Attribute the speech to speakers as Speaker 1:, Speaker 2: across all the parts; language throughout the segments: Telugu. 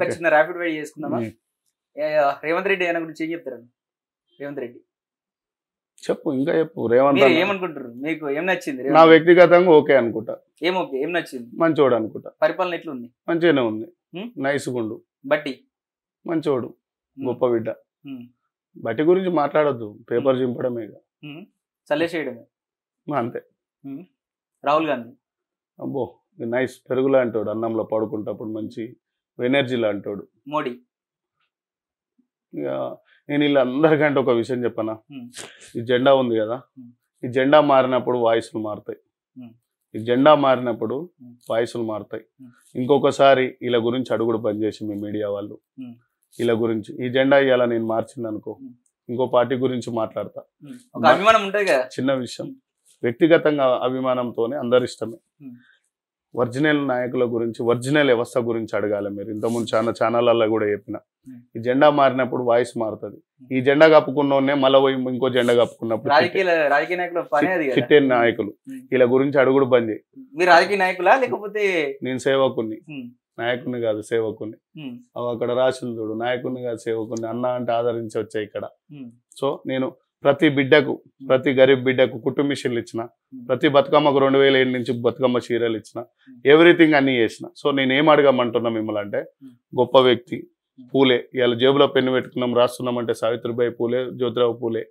Speaker 1: ఒక చిన్న ర్యాపిడ్ వైడ్ చేసుకుందామా? రేవంత్ రెడ్డి ఆయన గురించి ఏం చెప్తారు? రేవంత్ రెడ్డి
Speaker 2: చెప్పు, ఇంకా చెప్పు. రేవంత్
Speaker 1: ఏమనుకుంటారు? మీకు ఏం నచ్చింది?
Speaker 2: నా వ్యక్తిగతంగా ఓకే అనుకుంటా.
Speaker 1: ఏం నచ్చింది?
Speaker 2: మంచోడు అనుకుంటా.
Speaker 1: పరిపాలన ఎట్లుంది?
Speaker 2: మంచిగానే ఉంది. నైస్ గుండు.
Speaker 1: బట్టి
Speaker 2: మంచోడు, గొప్ప బిడ్డ. బట్టి గురించి మాట్లాడొద్దు, పేపర్ చింపడమే,
Speaker 1: చల్లేసేయడమే
Speaker 2: అంతే.
Speaker 1: రాహుల్ గాంధీ
Speaker 2: అబ్బో నైస్, పెరుగులా అంటాడు, అన్నంలో పడుకుంటప్పుడు మంచి ఎనర్జీ లాంటాడు.
Speaker 1: మోడీ
Speaker 2: ఇక నేను వీళ్ళందరికంటే ఒక విషయం చెప్పనా, ఈ జెండా ఉంది కదా, ఈ జెండా మారినప్పుడు వాయిస్లు మారుతాయి. ఈ జెండా మారినప్పుడు వాయిస్లు మారుతాయి. ఇంకొకసారి వీళ్ళ గురించి అడుగుడు పనిచేసి మీ మీడియా వాళ్ళు వీళ్ళ గురించి, ఈ జెండా ఇవాళ నేను మార్చింది అనుకో, ఇంకో పార్టీ గురించి మాట్లాడతా.
Speaker 1: అభిమానం ఉంటుంది కదా, చిన్న
Speaker 2: విషయం. వ్యక్తిగతంగా అభిమానంతోనే అందరు ఇష్టమే. ఒరిజినల్ నాయకుల గురించి, ఒరిజినల్ వ్యవస్థ గురించి అడగాలి మీరు. ఇంతకుముందు చాలా ఛానళ్ళల్లో కూడా చెప్పిన, ఈ జెండా మారినప్పుడు వాయిస్ మారుతుంది. ఈ జెండా కప్పుకున్నోనే మళ్ళీ ఇంకో జెండా కప్పుకున్నప్పుడు చిట్టే నాయకులు వీళ్ళ గురించి అడుగుడు బంద్ చేయి.
Speaker 1: మీరు రాజకీయ నాయకులా లేకపోతే?
Speaker 2: నేను సేవకుని, నాయకుని కాదు సేవకుని. అక్కడ రాసింది చూడు, నాయకుని కాదు సేవకుని, అన్న అంటే ఆదరించి వచ్చాయి ఇక్కడ. సో నేను ప్రతి బిడ్డకు, ప్రతి గరీబ్ బిడ్డకు కుటుంబ మిషన్లు ఇచ్చిన, ప్రతి బతుకమ్మకు 2007 నుంచి బతుకమ్మ చీరలు ఇచ్చిన, ఎవ్రీథింగ్ అన్ని చేసిన. సో నేను ఏం అడగమంటున్నా మిమ్మల్ని అంటే, గొప్ప వ్యక్తి పూలే, ఇవాళ జేబులో పెన్ను పెట్టుకున్నాం రాస్తున్నామంటే సావిత్రిబాయి పూలే, జ్యోతిరావు పూలే,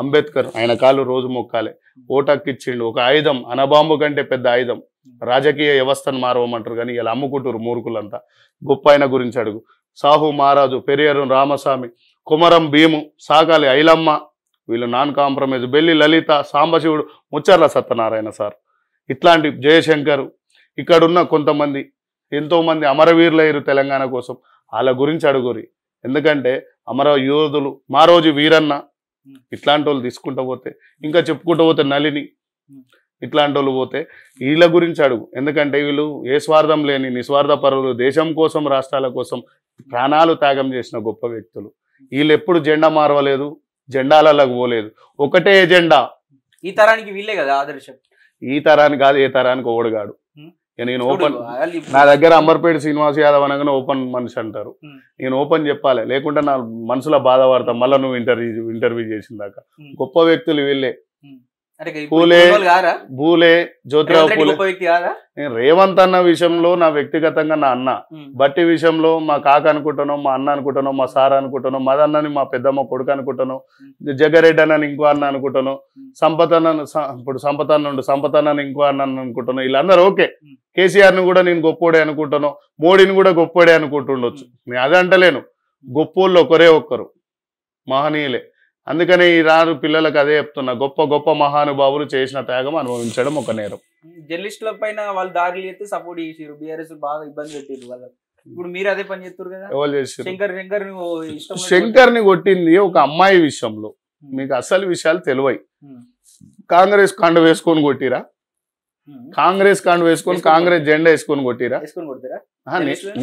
Speaker 2: అంబేద్కర్, ఆయన కాళ్ళు రోజు మొక్కాలే. ఓటక్కిచ్చిండు, ఒక ఆయుధం, అనబాంబు కంటే పెద్ద ఆయుధం. రాజకీయ వ్యవస్థను మారవమంటారు కానీ ఇలా అమ్ముకుంటారు మూర్ఖులంతా. గొప్ప ఆయన గురించి అడుగు. సాహు మహారాజు, పెరియరు రామస్వామి, కుమరం భీము, సాగాలి ఐలమ్మ, వీళ్ళు నాన్ కాంప్రమైజ్, బెల్లి లలిత, సాంబశివుడు, ముచ్చర్ల సత్యనారాయణ సార్, ఇట్లాంటి జయశంకర్, ఇక్కడున్న కొంతమంది ఎంతోమంది అమరవీరులయ్యారు తెలంగాణ కోసం, వాళ్ళ గురించి అడుగురి. ఎందుకంటే అమర యోధులు, మా రోజు వీరన్న, ఇట్లాంటి వాళ్ళు తీసుకుంటూ పోతే, ఇంకా చెప్పుకుంటూ పోతే నలిని, ఇట్లాంటి వాళ్ళు పోతే వీళ్ళ గురించి అడుగు. ఎందుకంటే వీళ్ళు ఏ స్వార్థం లేని నిస్వార్థ పరులు, దేశం కోసం రాష్ట్రాల కోసం ప్రాణాలు త్యాగం చేసిన గొప్ప వ్యక్తులు. వీళ్ళు ఎప్పుడు జెండా మారవలేదు, జెండాలకు పోలేదు, ఒకటే ఎజెండా.
Speaker 1: ఈ తరానికి వీళ్ళే కదా ఆదర్శం.
Speaker 2: ఈ తరానికి కాదు, ఏ తరానికి ఓడగాడు. నేను ఓపెన్, నా దగ్గర అంబర్పేట శ్రీనివాస్ యాదవ్ అనగానే ఓపెన్ మనిషి అంటారు. నేను ఓపెన్ చెప్పాలి, లేకుంటే నా మనసులో బాధపడతా మళ్ళీ నువ్వు ఇంటర్వ్యూ చేసిన దాకా. గొప్ప వ్యక్తులు వీళ్ళే. పూలే, భూలే, జ్యోతిరావు పూలే. నేను రేవంత్ అన్న విషయంలో నా వ్యక్తిగతంగా నా అన్న, బట్టి విషయంలో మా కాక అనుకుంటాను, మా అన్న అనుకుంటాను, మా సార్ అనుకుంటాను, మదన్నని మా పెద్దమ్మ కొడుకు అనుకుంటాను, జగ్గారెడ్డి అన్నని ఇంకో అన్న అనుకుంటాను, ఇప్పుడు సంపత్ అన్నని ఇంకో అన్న అనుకుంటాను. వీళ్ళందరూ ఓకే. కేసీఆర్ ని కూడా నేను గొప్పోడే అనుకుంటాను, మోడీని కూడా గొప్పోడే అనుకుంటుండొచ్చు. నేను అదే అంటలేను. గొప్పోళ్ళు ఒకరే ఒక్కరు, మహనీయులే. అందుకనే ఈ రాను పిల్లలకు అదే చెప్తున్నా, గొప్ప గొప్ప మహానుభావులు చేసిన త్యాగం అనుభవించడం ఒక నేరం.
Speaker 1: జర్నలిస్టుల పైన వాళ్ళు దాడులు చేస్తే సపోర్ట్ చేసారు, బీఆర్ఎస్ బాగా ఇబ్బంది పెట్టారు వాళ్ళకి. ఇప్పుడు మీరు అదే పని చేస్తారు కదా.
Speaker 2: ఎవరు చేసారు?
Speaker 1: శంకర్
Speaker 2: ని కొట్టింది ఒక అమ్మాయి విషయంలో. మీకు అసలు విషయాలు తెలివై. కాంగ్రెస్ కండ వేసుకొని కొట్టిరా? కాంగ్రెస్ కండ వేసుకొని కాంగ్రెస్ జెండా వేసుకొని కొట్టిరా?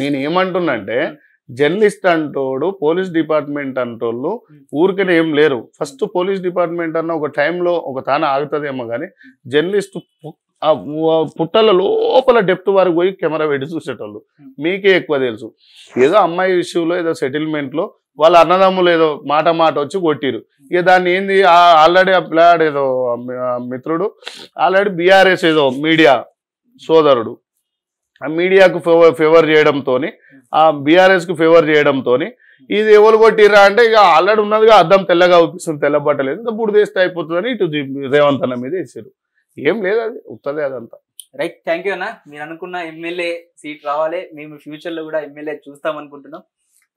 Speaker 2: నేను ఏమంటున్నా అంటే, జర్నలిస్ట్ అంటోడు, పోలీస్ డిపార్ట్మెంట్ అంటోళ్ళు ఊరికనే ఏం లేరు. ఫస్ట్ పోలీస్ డిపార్ట్మెంట్ అన్న ఒక టైంలో ఒక తాన ఆగుతుందేమో కానీ, జర్నలిస్ట్ పుట్టల లోపల డెప్త్ వరకు పోయి కెమెరా పెట్టి చూసేటోళ్ళు. మీకే ఎక్కువ తెలుసు. ఏదో అమ్మాయి విషయంలో ఏదో సెటిల్మెంట్లో వాళ్ళ అన్నదమ్ములు ఏదో మాట వచ్చి కొట్టిరు. ఇక దాన్ని ఏంది, ఆల్రెడీ ఆ ప్లాడ్ ఏదో మిత్రుడు ఆల్రెడీ బీఆర్ఎస్ ఏదో మీడియా సోదరుడు ఆ మీడియాకు ఫేవర్ చేయడంతో, ఆ బీఆర్ఎస్కు ఫేవర్ చేయడంతో ఇది ఎవరు కొట్టిరా అంటే, ఇక ఆల్రెడీ ఉన్నదిగా అద్దం తెల్లగా చూపిస్తుంది, తెల్లబట్టలేదు, ఇంకా బుడి వేస్తే అయిపోతుందని ఇటు రేవంత్ అన్న మీద వేసారు. ఏం లేదు, అది ఉత్తదే అదంతా.
Speaker 1: రైట్, థ్యాంక్ యూ అన్న. మీరు అనుకున్న ఎమ్మెల్యే సీట్ రావాలి, మేము ఫ్యూచర్లో కూడా ఎమ్మెల్యే చూస్తాం అనుకుంటున్నాం.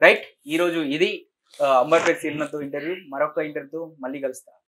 Speaker 1: రైట్, ఈరోజు ఇది అంబర్పేట సీఎంతో ఇంటర్వ్యూ. మరొక ఇంటర్వ్యూతో మళ్ళీ కలుస్తాం.